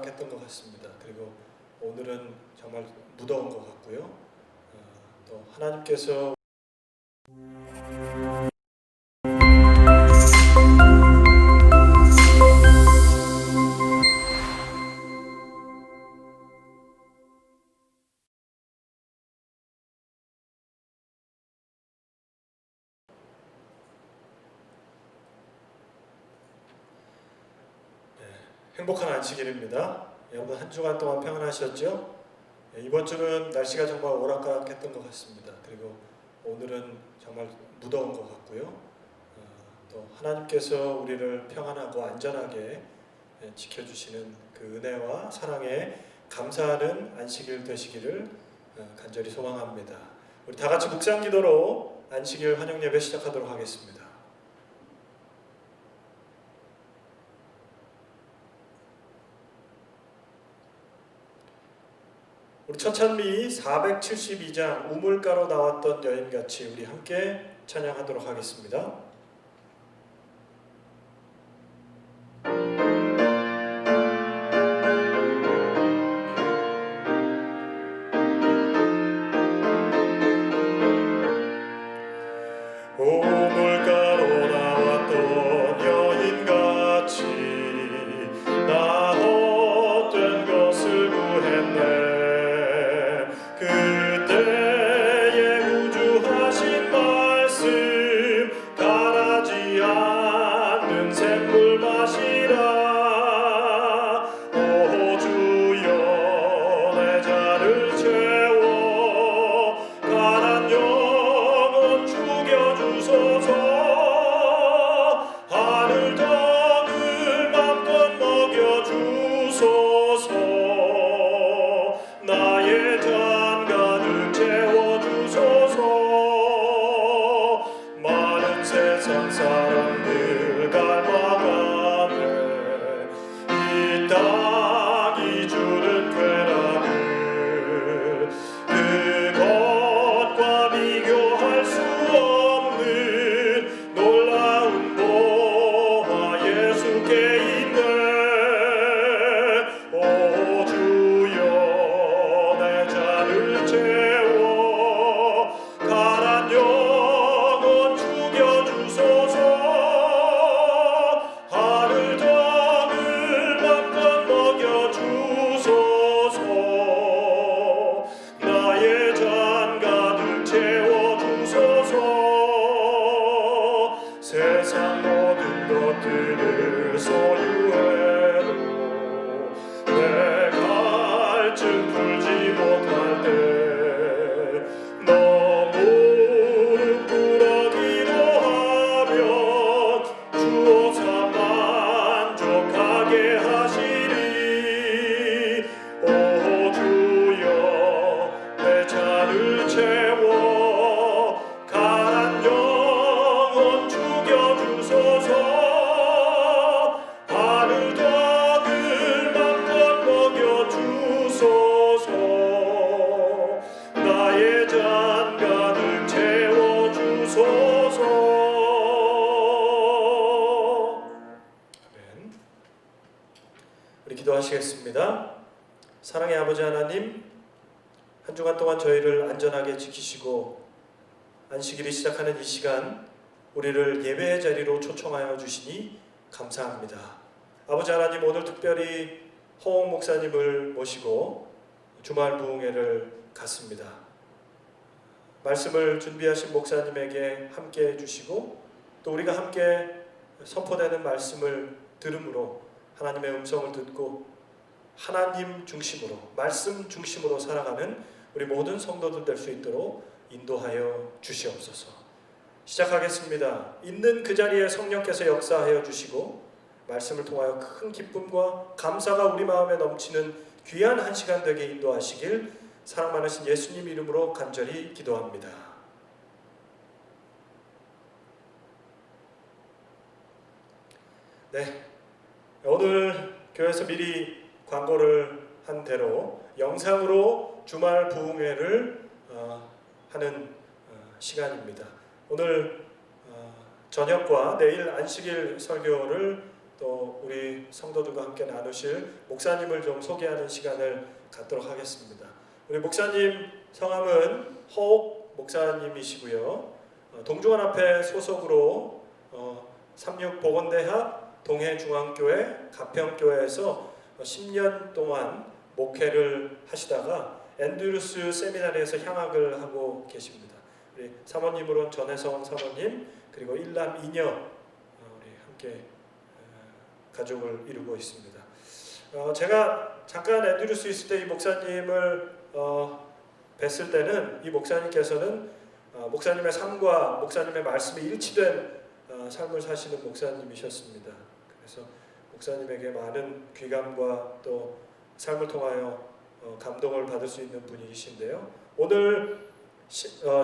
했던 것 같습니다. 그리고 오늘은 정말 무더운 것 같고요. 또 하나님께서 행복한 안식일입니다. 여러분 한 주간 동안 평안하셨죠? 이번 주는 날씨가 정말 오락가락했던 것 같습니다. 그리고 오늘은 정말 무더운 것 같고요. 또 하나님께서 우리를 평안하고 안전하게 지켜주시는 그 은혜와 사랑에 감사하는 안식일 되시기를 간절히 소망합니다. 우리 다 같이 묵상기도로 안식일 환영 예배 시작하도록 하겠습니다. 우리 첫찬미 472장 우물가로 나왔던 여인같이 우리 함께 찬양하도록 하겠습니다. 우물가로 나왔던 여인같이 나 헛된 것을 구했네. 그때의 구주하신 말씀 가라지 않는 샘물 마시라. 오 주여 내 잔을 채워 가난 영혼 죽여주소서. 하늘 떡을 맘껏 먹여주소서. 나의 잔 가득 채워주소서. 많은 세상 사람들 갈망하네. 이 땅이 주는 쾌락을 그것과 비교할 수 없는 놀라운 보화 예수께 있네. 오 주여 내 잔을 채워 가난 영혼 죽여주소서. 하늘 떡을 맘껏 먹여주소서. 나의 잔 가득 채워주소서. 세상 모든 것들을 소유해도 내 갈증 풀지 못할 때 너 무릎 꿇어기도 하면 주옵사 만족하게 하시리. 오 주여 내 잔을 채워 가난 영혼 죽여주소서. 하늘 떡을 맘껏 먹여주소서. 나의 잔 가득 채워주소서. 아멘. 우리 기도하시겠습니다. 사랑의 아버지 하나님, 한 주간 동안 저희를 안전하게 지키시고 안식일이 시작하는 이 시간 우리를 예배의 자리로 초청하여 주시니 감사합니다. 아버지 하나님, 오늘 특별히 허홍 목사님을 모시고 주말 부흥회를 같습니다. 말씀을 준비하신 목사님에게 함께 해주시고 또 우리가 함께 선포되는 말씀을 들음으로 하나님의 음성을 듣고 하나님 중심으로, 말씀 중심으로 살아가는 우리 모든 성도들 될 수 있도록 인도하여 주시옵소서. 시작하겠습니다. 있는 그 자리에 성령께서 역사하여 주시고 말씀을 통하여 큰 기쁨과 감사가 우리 마음에 넘치는 귀한 한 시간 되게 인도하시길 사랑 많으신 예수님 이름으로 간절히 기도합니다. 네, 오늘 교회에서 미리 광고를 한 대로 영상으로 주말 부흥회를 하는 시간입니다. 오늘 저녁과 내일 안식일 설교를 또 우리 성도들과 함께 나누실 목사님을 좀 소개하는 시간을 갖도록 하겠습니다. 우리 목사님 성함은 허옥 목사님이시고요. 동중원앞에 소속으로 삼육보건대학 동해중앙교회 가평교회에서 10년 동안 목회를 하시다가 앤드루스 세미나리에서 향학을 하고 계십니다. 우리 사모님으로는 전혜성 사모님 그리고 일남 이녀 우리 함께 가족을 이루고 있습니다. 제가 잠깐 앤드루스 있을 때 이 목사님을 뵀을 때는 이 목사님께서는 목사님의 삶과 목사님의 말씀이 일치된 삶을 사시는 목사님이셨습니다. 그래서 목사님에게 많은 귀감과 또 삶을 통하여 감동을 받을 수 있는 분이신데요. 오늘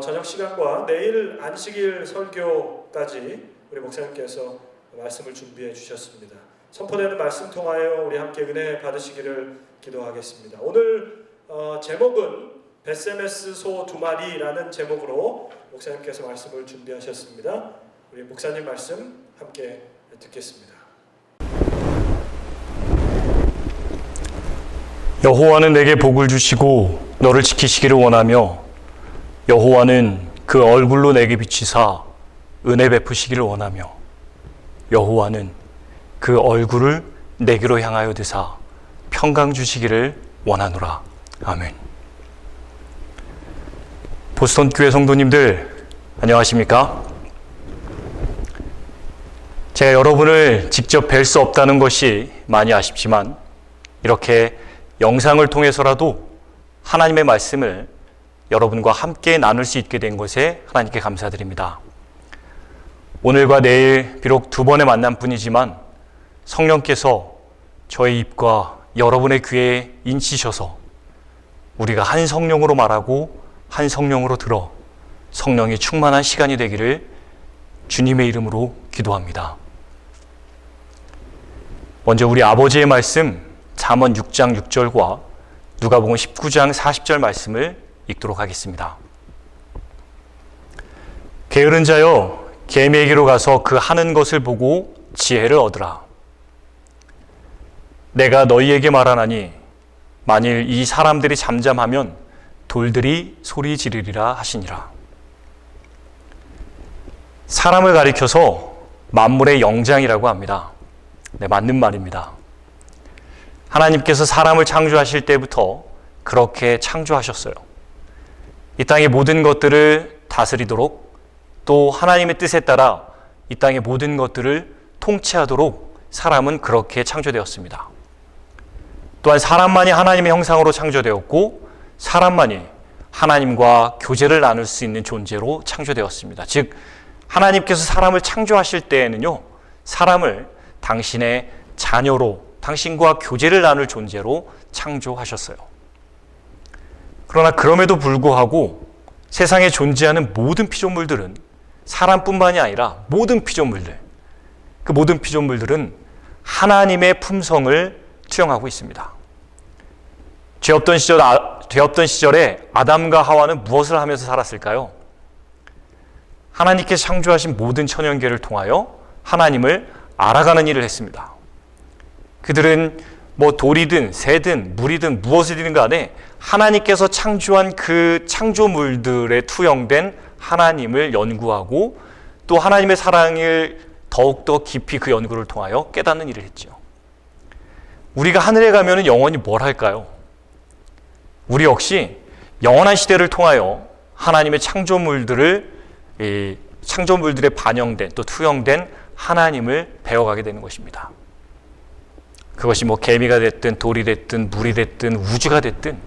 저녁 시간과 내일 안식일 설교까지 우리 목사님께서 말씀을 준비해 주셨습니다. 선포되는 말씀 통하여 우리 함께 은혜 받으시기를 기도하겠습니다. 오늘 제목은 베세메스 소 2마리라는 제목으로 목사님께서 말씀을 준비하셨습니다. 우리 목사님 말씀 함께 듣겠습니다. 여호와는 내게 복을 주시고 너를 지키시기를 원하며 여호와는 그 얼굴로 내게 비치사 은혜 베푸시기를 원하며 여호와는 그 얼굴을 내게로 향하여 드사 평강 주시기를 원하노라. 아멘. 보스턴 교회 성도님들 안녕하십니까? 제가 여러분을 직접 뵐 수 없다는 것이 많이 아쉽지만 이렇게 영상을 통해서라도 하나님의 말씀을 여러분과 함께 나눌 수 있게 된 것에 하나님께 감사드립니다. 오늘과 내일 비록 2번의 만남뿐이지만 성령께서 저의 입과 여러분의 귀에 인치셔서 우리가 한 성령으로 말하고 한 성령으로 들어 성령이 충만한 시간이 되기를 주님의 이름으로 기도합니다. 먼저 우리 아버지의 말씀 잠언 6장 6절과 누가복음 19장 40절 말씀을 읽도록 하겠습니다. 게으른 자여 계매기로 가서 그 하는 것을 보고 지혜를 얻으라. 내가 너희에게 말하나니 만일 이 사람들이 잠잠하면 돌들이 소리 지르리라 하시니라. 사람을 가리켜서 만물의 영장이라고 합니다. 네, 맞는 말입니다. 하나님께서 사람을 창조하실 때부터 그렇게 창조하셨어요. 이 땅의 모든 것들을 다스리도록 또 하나님의 뜻에 따라 이 땅의 모든 것들을 통치하도록 사람은 그렇게 창조되었습니다. 또한 사람만이 하나님의 형상으로 창조되었고 사람만이 하나님과 교제를 나눌 수 있는 존재로 창조되었습니다. 즉 하나님께서 사람을 창조하실 때에는요, 사람을 당신의 자녀로 당신과 교제를 나눌 존재로 창조하셨어요. 그러나 그럼에도 불구하고 세상에 존재하는 모든 피조물들은 사람뿐만이 아니라 모든 피조물들, 그 모든 피조물들은 하나님의 품성을 투영하고 있습니다. 죄 없던 시절에 아담과 하와는 무엇을 하면서 살았을까요? 하나님께서 창조하신 모든 천연계를 통하여 하나님을 알아가는 일을 했습니다. 그들은 돌이든 새든 물이든 무엇이든 간에 하나님께서 창조한 그 창조물들에 투영된 하나님을 연구하고 또 하나님의 사랑을 더욱더 깊이 그 연구를 통하여 깨닫는 일을 했죠. 우리가 하늘에 가면 영원히 뭘 할까요? 우리 역시 영원한 시대를 통하여 하나님의 창조물들에 반영된 또 투영된 하나님을 배워가게 되는 것입니다. 그것이 개미가 됐든 돌이 됐든 물이 됐든 우주가 됐든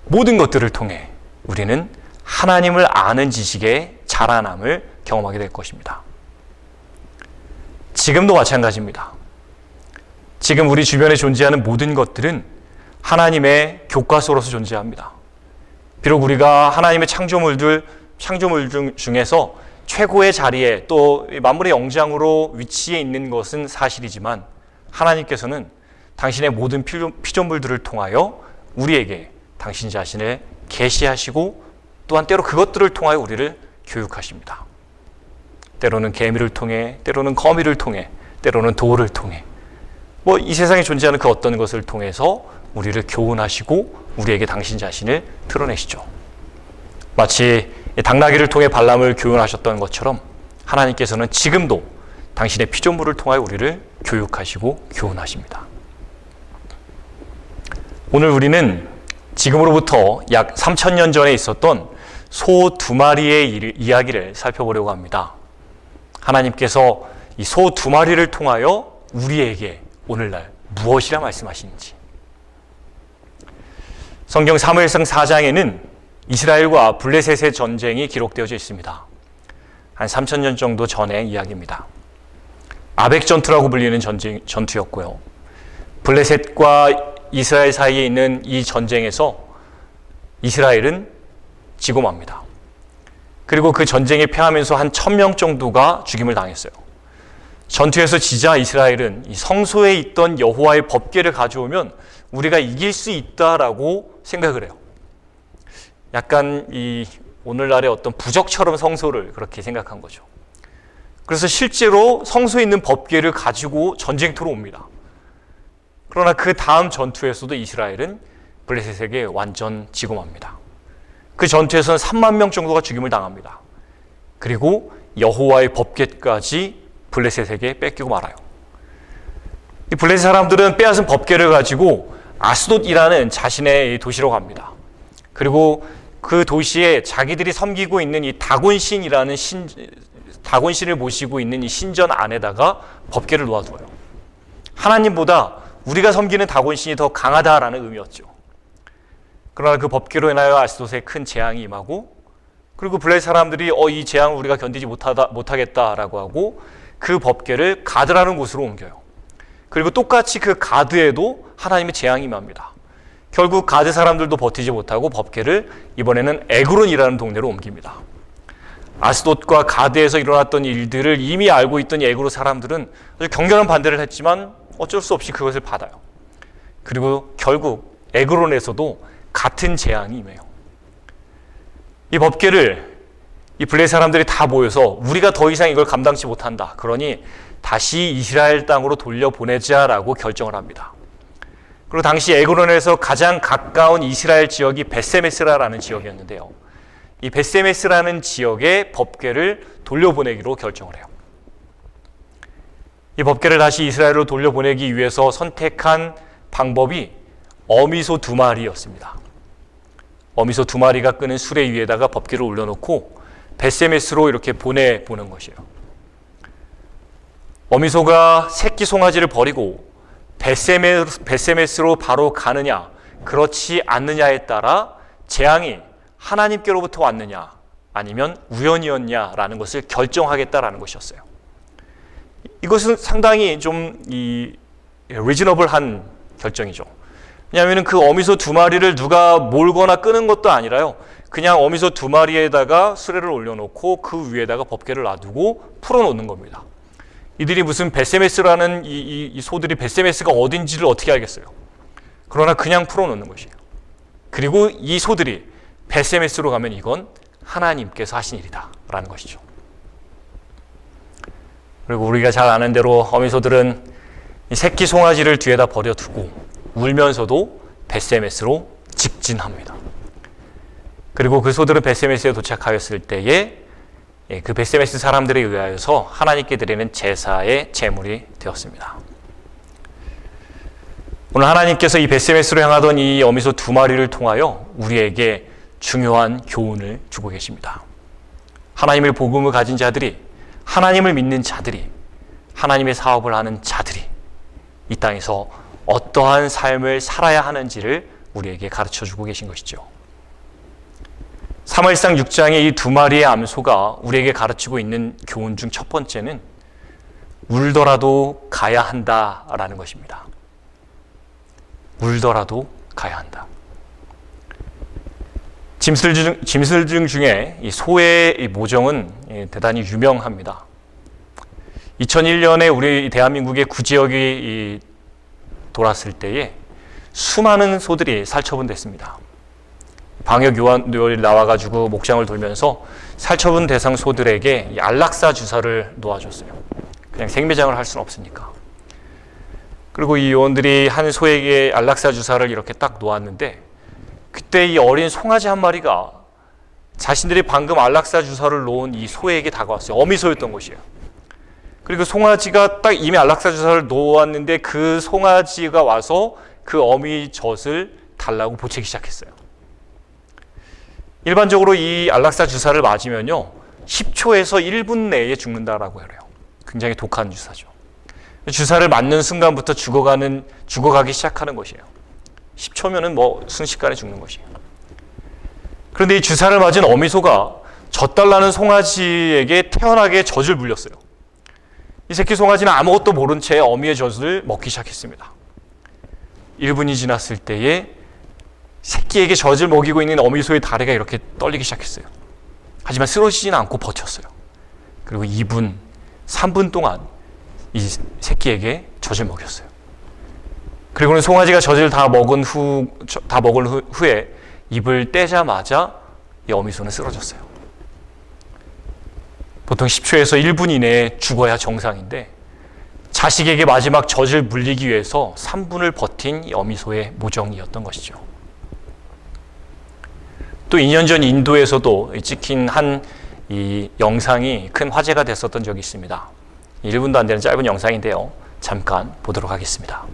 모든 것들을 통해 우리는 하나님을 아는 지식의 자라남을 경험하게 될 것입니다. 지금도 마찬가지입니다. 지금 우리 주변에 존재하는 모든 것들은 하나님의 교과서로서 존재합니다. 비록 우리가 하나님의 창조물 중에서 최고의 자리에 또 만물의 영장으로 위치해 있는 것은 사실이지만 하나님께서는 당신의 모든 피조물들을 통하여 우리에게 당신 자신을 계시하시고 또한 때로 그것들을 통하여 우리를 교육하십니다. 때로는 개미를 통해, 때로는 거미를 통해, 때로는 돌을 통해 이 세상에 존재하는 그 어떤 것을 통해서 우리를 교훈하시고 우리에게 당신 자신을 드러내시죠. 마치 당나귀를 통해 발람을 교훈하셨던 것처럼 하나님께서는 지금도 당신의 피조물을 통하여 우리를 교육하시고 교훈하십니다. 오늘 우리는 지금으로부터 약 3000년 전에 있었던 소 2마리의 이야기를 살펴보려고 합니다. 하나님께서 이 소 2마리를 통하여 우리에게 오늘날 무엇이라 말씀하시는지. 성경 사무엘상 4장에는 이스라엘과 블레셋의 전쟁이 기록되어져 있습니다. 한 3000년 정도 전의 이야기입니다. 아벡 전투라고 불리는 전투였고요. 블레셋과 이스라엘 사이에 있는 이 전쟁에서 이스라엘은 지고 맙니다. 그리고 그 전쟁에 패하면서 한 1000명 정도가 죽임을 당했어요. 전투에서 지자 이스라엘은 이 성소에 있던 여호와의 법궤를 가져오면 우리가 이길 수 있다라고 생각을 해요. 약간 이 오늘날의 어떤 부적처럼 성소를 그렇게 생각한 거죠. 그래서 실제로 성소에 있는 법궤를 가지고 전쟁터로 옵니다. 그러나 그 다음 전투에서도 이스라엘은 블레셋에게 완전 지고 맙니다. 그 전투에서는 3만 명 정도가 죽임을 당합니다. 그리고 여호와의 법궤까지 블레셋에게 뺏기고 말아요. 이 블레셋 사람들은 빼앗은 법궤를 가지고 아스돗이라는 자신의 도시로 갑니다. 그리고 그 도시에 자기들이 섬기고 있는 이 다곤신이라는 다곤신을 모시고 있는 이 신전 안에다가 법궤를 놓아두어요. 하나님보다 우리가 섬기는 다곤신이 더 강하다라는 의미였죠. 그러나 그 법궤로 인하여 아스돗에 큰 재앙이 임하고, 그리고 블레셋 사람들이 이 재앙을 우리가 견디지 못하겠다라고 하고 그 법궤를 가드라는 곳으로 옮겨요. 그리고 똑같이 그 가드에도 하나님의 재앙이 임합니다. 결국 가드 사람들도 버티지 못하고 법궤를 이번에는 에그론이라는 동네로 옮깁니다. 아스돗과 가드에서 일어났던 일들을 이미 알고 있던 에그론 사람들은 아주 격렬한 반대를 했지만 어쩔 수 없이 그것을 받아요. 그리고 결국 에그론에서도 같은 재앙이 임해요. 이 법궤를 이 블레셋 사람들이 다 모여서 우리가 더 이상 이걸 감당치 못한다. 그러니 다시 이스라엘 땅으로 돌려보내자라고 결정을 합니다. 그리고 당시 에그론에서 가장 가까운 이스라엘 지역이 벳세메스라라는 지역이었는데요. 이 벳세메스라는 지역에 법궤를 돌려보내기로 결정을 해요. 이 법궤를 다시 이스라엘로 돌려보내기 위해서 선택한 방법이 어미소 2마리였습니다. 어미소 2마리가 끄는 수레 위에다가 법궤를 올려놓고 벳세메스로 이렇게 보내보는 것이에요. 어미소가 새끼 송아지를 버리고 벳세메스로 바로 가느냐 그렇지 않느냐에 따라 재앙이 하나님께로부터 왔느냐 아니면 우연이었냐라는 것을 결정하겠다라는 것이었어요. 이것은 상당히 좀 리즈너블한 결정이죠. 왜냐하면 그 어미소 2마리를 누가 몰거나 끄는 것도 아니라요. 그냥 어미소 2마리에다가 수레를 올려놓고 그 위에다가 법궤를 놔두고 풀어놓는 겁니다. 이들이 무슨 벳세메스라는 이 소들이 벳세메스가 어딘지를 어떻게 알겠어요? 그러나 그냥 풀어놓는 것이에요. 그리고 이 소들이 벳세메스로 가면 이건 하나님께서 하신 일이다 라는 것이죠. 그리고 우리가 잘 아는 대로 어미소들은 이 새끼 송아지를 뒤에다 버려두고 울면서도 벳세메스로 직진합니다. 그리고 그 소들은 벳세메스에 도착하였을 때에 그 벳세메스 사람들에 의하여서 하나님께 드리는 제사의 제물이 되었습니다. 오늘 하나님께서 이 벳세메스로 향하던 이 어미소 두 마리를 통하여 우리에게 중요한 교훈을 주고 계십니다. 하나님의 복음을 가진 자들이, 하나님을 믿는 자들이, 하나님의 사업을 하는 자들이 이 땅에서 어떠한 삶을 살아야 하는지를 우리에게 가르쳐주고 계신 것이죠. 사무엘상 6장의 이 두 마리의 암소가 우리에게 가르치고 있는 교훈 중 첫 번째는 울더라도 가야 한다라는 것입니다. 울더라도 가야 한다. 짐승 중에 이 소의 모정은 대단히 유명합니다. 2001년에 우리 대한민국의 구지역이 돌았을 때에 수많은 소들이 살처분됐습니다. 방역요원들이 나와가지고 목장을 돌면서 살처분 대상 소들에게 안락사 주사를 놓아줬어요. 그냥 생매장을 할 수는 없으니까. 그리고 이 요원들이 한 소에게 안락사 주사를 이렇게 딱 놓았는데 그때 이 어린 송아지 한 마리가 자신들이 방금 안락사 주사를 놓은 이 소에게 다가왔어요. 어미소였던 것이에요. 그리고 송아지가 딱 이미 안락사 주사를 놓았는데 그 송아지가 와서 그 어미 젖을 달라고 보채기 시작했어요. 일반적으로 이 안락사 주사를 맞으면요 10초에서 1분 내에 죽는다라고 해요. 굉장히 독한 주사죠. 주사를 맞는 순간부터 죽어가기 시작하는 것이에요. 10초면은 뭐 순식간에 죽는 것이에요. 그런데 이 주사를 맞은 어미소가 젖달라는 송아지에게 태연하게 젖을 물렸어요. 이 새끼 송아지는 아무것도 모른 채 어미의 젖을 먹기 시작했습니다. 1분이 지났을 때에 새끼에게 젖을 먹이고 있는 어미소의 다리가 이렇게 떨리기 시작했어요. 하지만 쓰러지지는 않고 버텼어요. 그리고 2분, 3분 동안 이 새끼에게 젖을 먹였어요. 그리고는 송아지가 젖을 다 먹은 후에 입을 떼자마자 이 어미소는 쓰러졌어요. 보통 10초에서 1분 이내에 죽어야 정상인데 자식에게 마지막 젖을 물리기 위해서 3분을 버틴 이 어미소의 모정이었던 것이죠. 또 2년 전 인도에서도 찍힌 이 영상이 큰 화제가 됐었던 적이 있습니다. 1분도 안 되는 짧은 영상인데요. 잠깐 보도록 하겠습니다.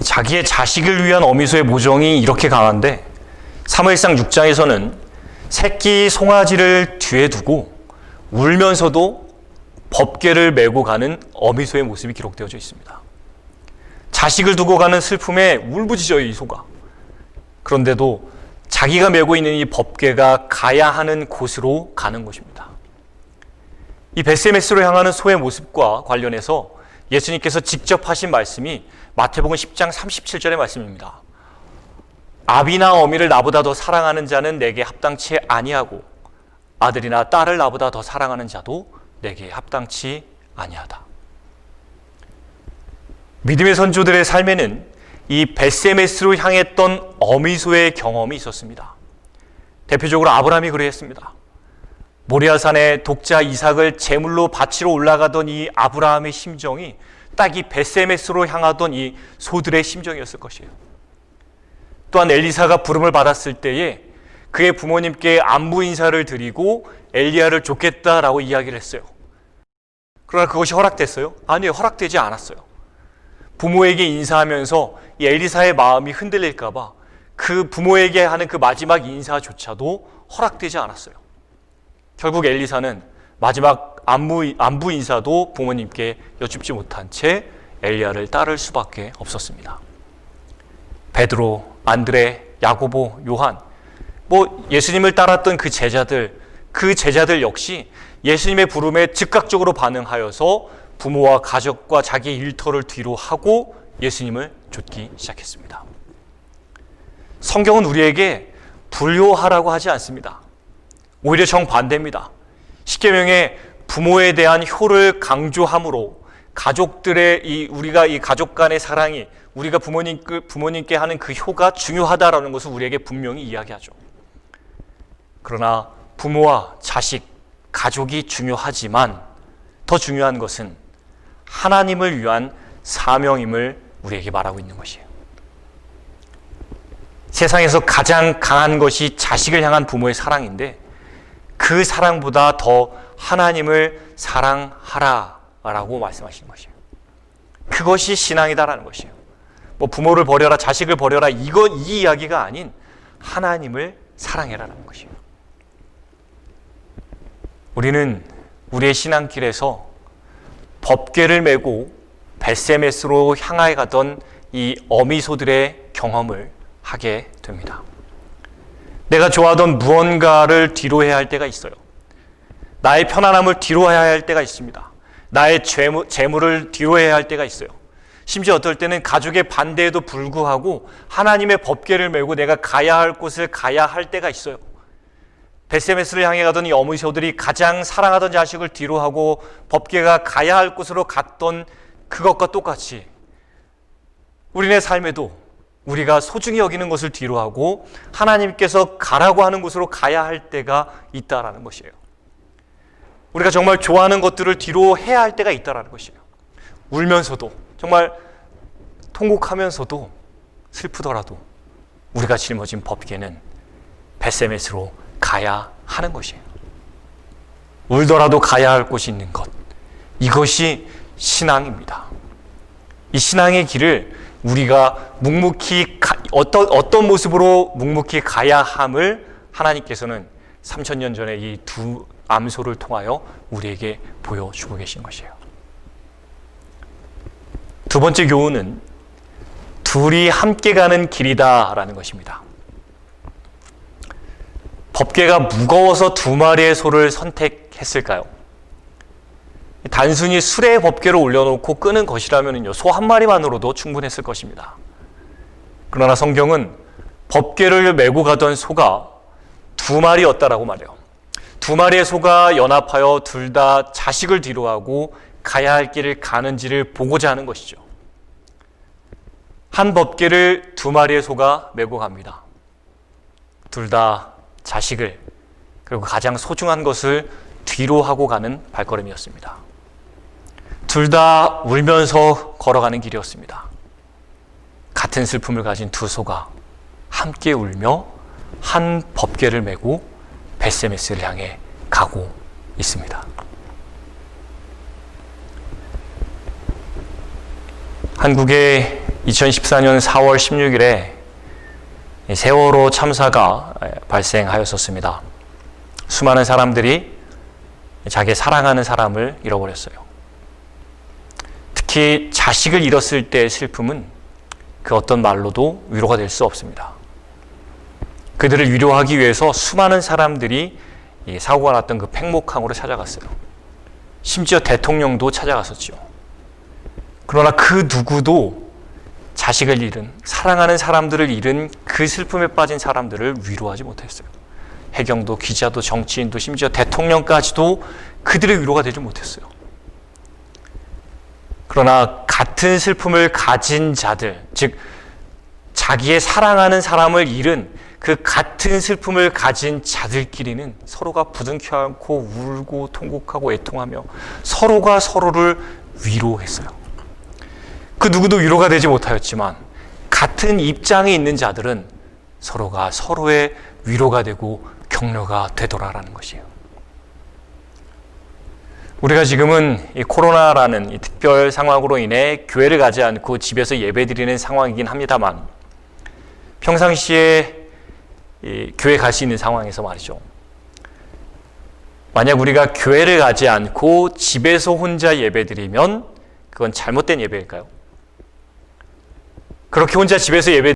자기의 자식을 위한 어미소의 모정이 이렇게 강한데 사무엘상 6장에서는 새끼 송아지를 뒤에 두고 울면서도 법궤를 메고 가는 어미소의 모습이 기록되어져 있습니다. 자식을 두고 가는 슬픔에 울부짖어요, 이 소가. 그런데도 자기가 메고 있는 이 법궤가 가야 하는 곳으로 가는 것입니다. 이 벳세메스로 향하는 소의 모습과 관련해서 예수님께서 직접 하신 말씀이 마태복음 10장 37절의 말씀입니다. 아비나 어미를 나보다 더 사랑하는 자는 내게 합당치 아니하고 아들이나 딸을 나보다 더 사랑하는 자도 내게 합당치 아니하다. 믿음의 선조들의 삶에는 이 벳세메스로 향했던 어미소의 경험이 있었습니다. 대표적으로 아브라함이 그랬습니다. 모리아산에 독자 이삭을 제물로 바치러 올라가던 이 아브라함의 심정이 딱 이 벳세메스로 향하던 이 소들의 심정이었을 것이에요. 또한 엘리사가 부름을 받았을 때에 그의 부모님께 안부 인사를 드리고 엘리야를 쫓겠다라고 이야기를 했어요. 그러나 그것이 허락됐어요? 아니요, 허락되지 않았어요. 부모에게 인사하면서 이 엘리사의 마음이 흔들릴까 봐 그 부모에게 하는 그 마지막 인사조차도 허락되지 않았어요. 결국 엘리사는 마지막 안부 인사도 부모님께 여쭙지 못한 채 엘리야를 따를 수밖에 없었습니다. 베드로, 안드레, 야고보, 요한, 예수님을 따랐던 그 제자들 그 제자들 역시 예수님의 부름에 즉각적으로 반응하여서 부모와 가족과 자기의 일터를 뒤로 하고 예수님을 좇기 시작했습니다. 성경은 우리에게 불효하라고 하지 않습니다. 오히려 정반대입니다. 십계명에 부모에 대한 효를 강조함으로 가족들의 우리가 이 가족 간의 사랑이 우리가 부모님께 하는 그 효가 중요하다라는 것을 우리에게 분명히 이야기하죠. 그러나 부모와 자식, 가족이 중요하지만 더 중요한 것은 하나님을 위한 사명임을 우리에게 말하고 있는 것이에요. 세상에서 가장 강한 것이 자식을 향한 부모의 사랑인데 그 사랑보다 더 하나님을 사랑하라라고 말씀하시는 것이에요. 그것이 신앙이다라는 것이에요. 뭐 부모를 버려라, 자식을 버려라 이 이야기가 아닌 하나님을 사랑해라라는 것이에요. 우리는 우리의 신앙길에서 법궤를 메고 벳세메스로 향하여 가던 이 어미소들의 경험을 하게 됩니다. 내가 좋아하던 무언가를 뒤로해야 할 때가 있어요. 나의 편안함을 뒤로해야 할 때가 있습니다. 나의 재물을 뒤로해야 할 때가 있어요. 심지어 어떨 때는 가족의 반대에도 불구하고 하나님의 법궤를 메고 내가 가야 할 곳을 가야 할 때가 있어요. 벳세메스를 향해 가던 이 어미소들이 가장 사랑하던 자식을 뒤로하고 법궤가 가야 할 곳으로 갔던 그것과 똑같이 우리네 삶에도 우리가 소중히 여기는 것을 뒤로하고 하나님께서 가라고 하는 곳으로 가야 할 때가 있다라는 것이에요. 우리가 정말 좋아하는 것들을 뒤로 해야 할 때가 있다라는 것이에요. 울면서도 정말 통곡하면서도 슬프더라도 우리가 짊어진 법궤는 벳세메스로 가야 하는 것이에요. 울더라도 가야 할 곳이 있는 것, 이것이 신앙입니다. 이 신앙의 길을 우리가 묵묵히 어떤 모습으로 묵묵히 가야 함을 하나님께서는 3000년 전에 이 두 암소를 통하여 우리에게 보여주고 계신 것이에요. 두 번째 교훈은 둘이 함께 가는 길이다라는 것입니다. 법궤가 무거워서 두 마리의 소를 선택했을까요? 단순히 수레에 법궤를 올려놓고 끄는 것이라면요, 소 한 마리만으로도 충분했을 것입니다. 그러나 성경은 법궤를 메고 가던 소가 두 마리였다라고 말해요. 두 마리의 소가 연합하여 둘 다 자식을 뒤로하고 가야 할 길을 가는지를 보고자 하는 것이죠. 한 법궤를 두 마리의 소가 메고 갑니다. 둘 다 자식을, 그리고 가장 소중한 것을 뒤로 하고 가는 발걸음이었습니다. 둘 다 울면서 걸어가는 길이었습니다. 같은 슬픔을 가진 두 소가 함께 울며 한 법궤를 메고 벳세메스를 향해 가고 있습니다. 한국에 2014년 4월 16일에 세월호 참사가 발생하였었습니다. 수많은 사람들이 자기 사랑하는 사람을 잃어버렸어요. 특히 자식을 잃었을 때의 슬픔은 그 어떤 말로도 위로가 될 수 없습니다. 그들을 위로하기 위해서 수많은 사람들이 사고가 났던 그 팽목항으로 찾아갔어요. 심지어 대통령도 찾아갔었죠. 그러나 그 누구도 자식을 잃은, 사랑하는 사람들을 잃은 그 슬픔에 빠진 사람들을 위로하지 못했어요. 해경도, 기자도, 정치인도, 심지어 대통령까지도 그들의 위로가 되지 못했어요. 그러나 같은 슬픔을 가진 자들, 즉 자기의 사랑하는 사람을 잃은 그 같은 슬픔을 가진 자들끼리는 서로가 부둥켜 안고 울고 통곡하고 애통하며 서로가 서로를 위로했어요. 그 누구도 위로가 되지 못하였지만 같은 입장에 있는 자들은 서로가 서로의 위로가 되고 격려가 되더라라는 것이에요. 우리가 지금은 이 코로나라는 이 특별 상황으로 인해 교회를 가지 않고 집에서 예배드리는 상황이긴 합니다만 평상시에 교회 갈 수 있는 상황에서 말이죠. 만약 우리가 교회를 가지 않고 집에서 혼자 예배드리면 그건 잘못된 예배일까요? 그렇게 혼자 집에서 예배